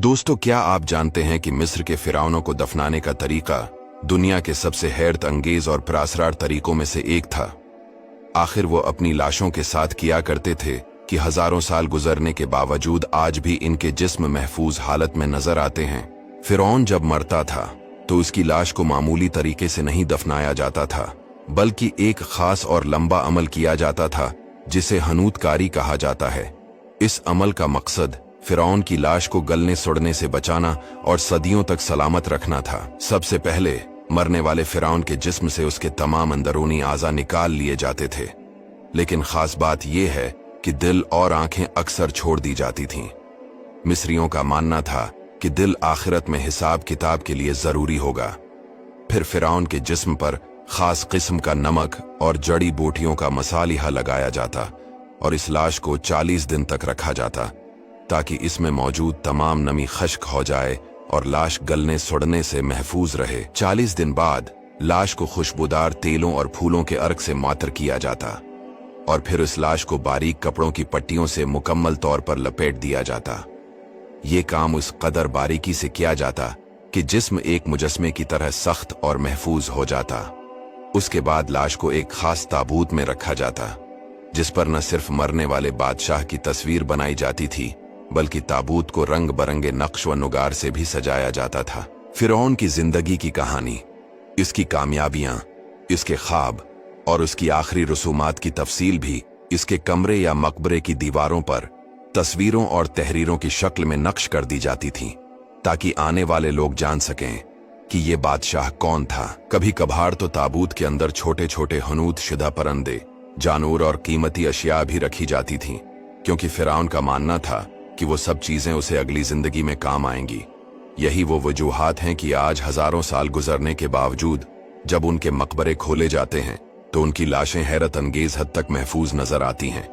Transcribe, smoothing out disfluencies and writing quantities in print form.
दोस्तों, क्या आप जानते हैं कि मिस्र के फिरौनों को दफनाने का तरीका दुनिया के सबसे हैरत अंगेज और पुरअसरार तरीकों में से एक था। आखिर वो अपनी लाशों के साथ किया करते थे कि हजारों साल गुजरने के बावजूद आज भी इनके जिस्म महफूज हालत में नजर आते हैं। फिरौन जब मरता था तो उसकी लाश को मामूली तरीके से नहीं दफनाया जाता था, बल्कि एक खास और लंबा अमल किया जाता था जिसे हनूतकारी कहा जाता है। इस अमल का मकसद फिरौन की लाश को गलने सुड़ने से बचाना और सदियों तक सलामत रखना था। सबसे पहले मरने वाले फिरौन के जिस्म से उसके तमाम अंदरूनी आज़ा निकाल लिए जाते थे, लेकिन खास बात यह है कि दिल और आंखें अक्सर छोड़ दी जाती थीं। मिस्रियों का मानना था कि दिल आखिरत में हिसाब किताब के लिए जरूरी होगा। फिर फिरौन के जिस्म पर खास किस्म का नमक और जड़ी बूटियों का मसालिहा लगाया जाता और इस लाश को 40 दिन तक रखा जाता ताकि इसमें मौजूद तमाम नमी खश्क हो जाए और लाश गलने सुड़ने से महफूज रहे। 40 दिन बाद लाश को खुशबूदार तेलों और फूलों के अर्क से मातर किया जाता और फिर इस लाश को बारीक कपड़ों की पट्टियों से मुकम्मल तौर पर लपेट दिया जाता। ये काम उस कदर बारीकी से किया जाता कि जिस्म एक मुजस्मे की तरह सख्त और महफूज हो जाता। उसके बाद लाश को एक खास ताबूत में रखा जाता जिस पर न सिर्फ मरने वाले बादशाह की तस्वीर बनाई जाती थी, बल्कि ताबूत को रंग बरंगे नक्श व नुगार से भी सजाया जाता था। फिरौन की जिंदगी की कहानी, इसकी कामयाबियां, इसके ख्वाब और उसकी आखिरी रसूमात की तफसील भी इसके कमरे या मकबरे की दीवारों पर तस्वीरों और तहरीरों की शक्ल में नक्श कर दी जाती थी ताकि आने वाले लोग जान सकें कि ये बादशाह कौन था। कभी कभार तो ताबूत के अंदर छोटे छोटे हनूत शुदा परंदे, जानवर और कीमती अशिया भी रखी जाती थीं, क्योंकि फिरौन का मानना था कि वो सब चीजें उसे अगली जिंदगी में काम आएंगी। यही वो वजूहात हैं कि आज हजारों साल गुजरने के बावजूद जब उनके मकबरे खोले जाते हैं तो उनकी लाशें हैरत अंगेज हद तक महफूज नजर आती हैं।